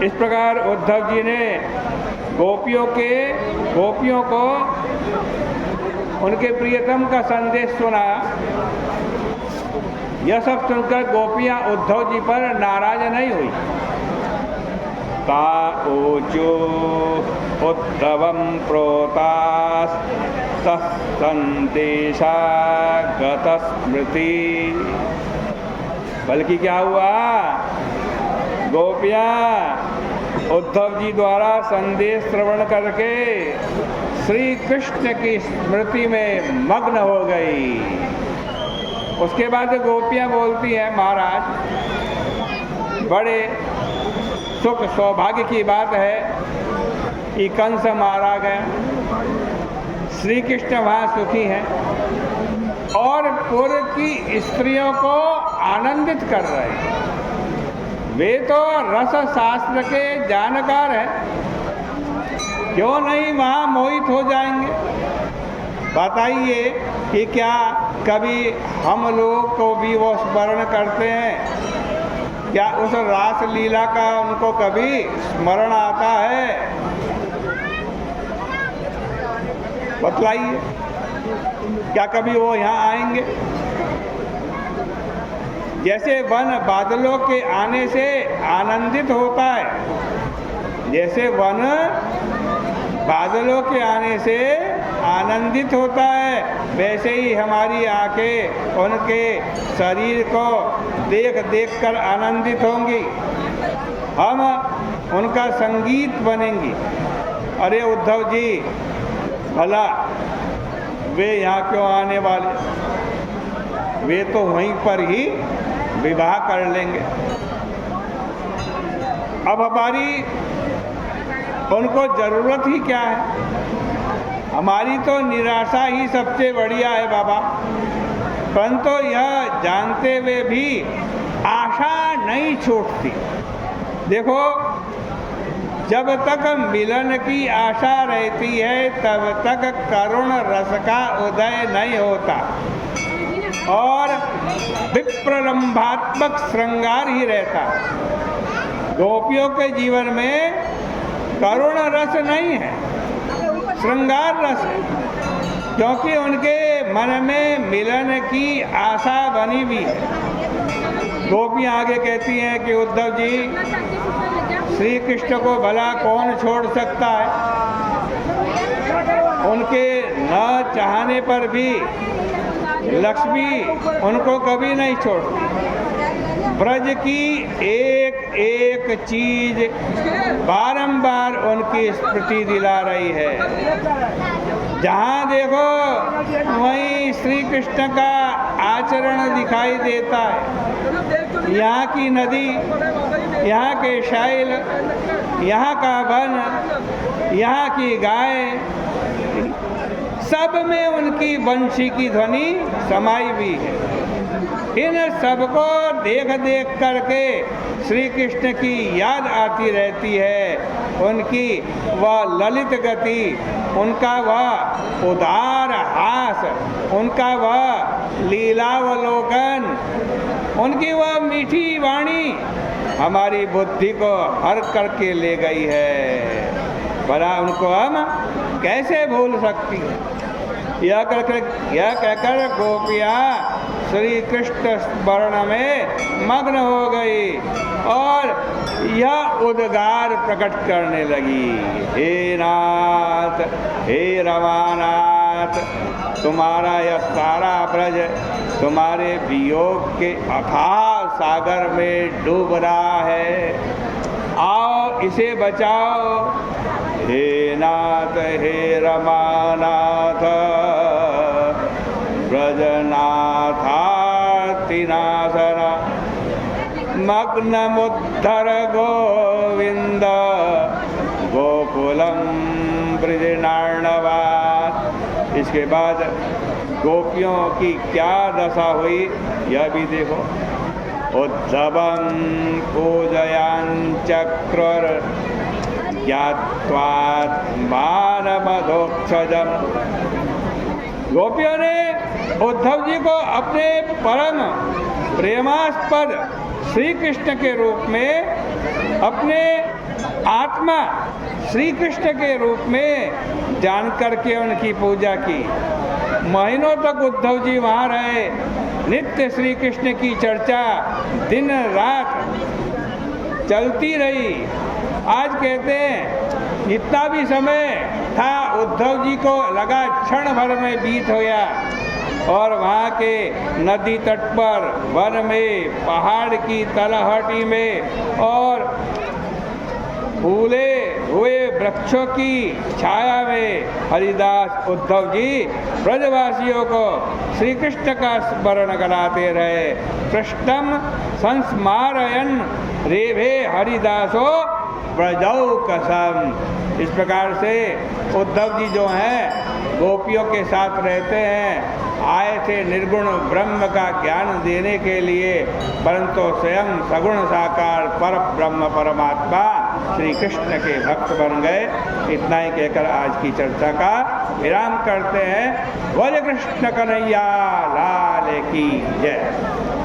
इस प्रकार उद्धव जी ने गोपियों को उनके प्रियतम का संदेश सुनाया। यह सब सुनकर गोपियां उद्धव जी पर नाराज नहीं हुई। ता ऊचु उद्धवं प्रोतास संदेशागत स्मृति। बल्कि क्या हुआ, गोपियां उद्धव जी द्वारा संदेश श्रवण करके श्री कृष्ण की स्मृति में मग्न हो गई। उसके बाद गोपियां बोलती हैं, महाराज बड़े सुख सौभाग्य की बात है कि कंस मारा गया, श्री कृष्ण वहाँ सुखी हैं और पूर्व की स्त्रियों को आनंदित कर रहे हैं। वे तो रस शास्त्र के जानकार हैं, क्यों नहीं वहाँ मोहित हो जाएंगे। बताइए कि क्या कभी हम लोग को भी वो स्मरण करते हैं? क्या उस रास लीला का उनको कभी स्मरण आता है? बतलाइए, क्या कभी वो यहाँ आएंगे? जैसे वन बादलों के आने से आनंदित होता है, जैसे वन बादलों के आने से आनंदित होता है, वैसे ही हमारी आंखें उनके शरीर को देख देख कर आनंदित होंगी। हम उनका संगीत बनेंगी। अरे उद्धव जी, भला वे यहाँ क्यों आने वाले? वे तो वहीं पर ही विवाह कर लेंगे। अब हमारी उनको जरूरत ही क्या है? हमारी तो निराशा ही सबसे बढ़िया है बाबा। परंतु यह जानते हुए भी आशा नहीं छूटती। देखो, जब तक मिलन की आशा रहती है तब तक करुण रस का उदय नहीं होता और विप्रलंभात्मक श्रृंगार ही रहता। गोपियों के जीवन में करुण रस नहीं है, श्रृंगार रस है, क्योंकि उनके मन में मिलन की आशा बनी हुई है। गोपियाँ आगे कहती हैं कि उद्धव जी, श्री कृष्ण को भला कौन छोड़ सकता है? उनके न चाहने पर भी लक्ष्मी उनको कभी नहीं छोड़ती। ब्रज की एक एक चीज बारंबार उनकी स्मृति दिला रही है। जहाँ देखो वहीं श्री कृष्ण का आचरण दिखाई देता है। यहाँ की नदी, यहाँ के शैल, यहाँ का वन, यहाँ की गाय, सब में उनकी बंशी की ध्वनि समाई हुई है। इन सबको देख देख करके श्री कृष्ण की याद आती रहती है। उनकी वह ललित गति, उनका वह उदार हास, उनका वह लीलावलोकन, उनकी वह मीठी वाणी हमारी बुद्धि को हर करके ले गई है। भला उनको हम कैसे भूल सकती है? यह कहकर गोपियाँ श्री कृष्ण स्मरण में मग्न हो गई और यह उद्गार प्रकट करने लगी। हे नाथ, हे रमानाथ, तुम्हारा यह सारा ब्रज तुम्हारे वियोग के अथाह सागर में डूब रहा है। आओ इसे बचाओ। हे नाथ, हे रमानाथ, ब्रजनाथार्तिनाशन मग्नमुद्धर गोविंद गोकुलम ब्रजनार्णवात्। इसके बाद गोपियों की क्या दशा हुई यह भी देखो। उद्धवं पूजयाञ्चक्रुर ज्ञात्वात्मानमधोक्षजम्। गोपियों ने उद्धव जी को अपने परम प्रेमास्पद श्री कृष्ण के रूप में अपने आत्मा श्री कृष्ण के रूप में जान करके उनकी पूजा की। महीनों तक उद्धव जी वहाँ रहे, नित्य श्री कृष्ण की चर्चा दिन रात चलती रही। आज कहते हैं इतना भी समय था उद्धव जी को लगा क्षण भर में बीत गया, और वहाँ के नदी तट पर, वन में, पहाड़ की तलहटी में और फूले हुए वृक्षों की छाया में हरिदास उद्धव जी ब्रजवासियों को श्री कृष्ण का स्मरण कराते रहे। कृष्णम संस्मारयन रेभे हरिदासो ब्रजौ कसम। इस प्रकार से उद्धव जी जो हैं गोपियों के साथ रहते हैं, आए थे निर्गुण ब्रह्म का ज्ञान देने के लिए, परंतु स्वयं सगुण साकार पर ब्रह्म परमात्मा श्री कृष्ण के भक्त बन गए। इतना ही कहकर आज की चर्चा का विराम करते हैं। बोले कृष्ण कन्हैया लाल की जय।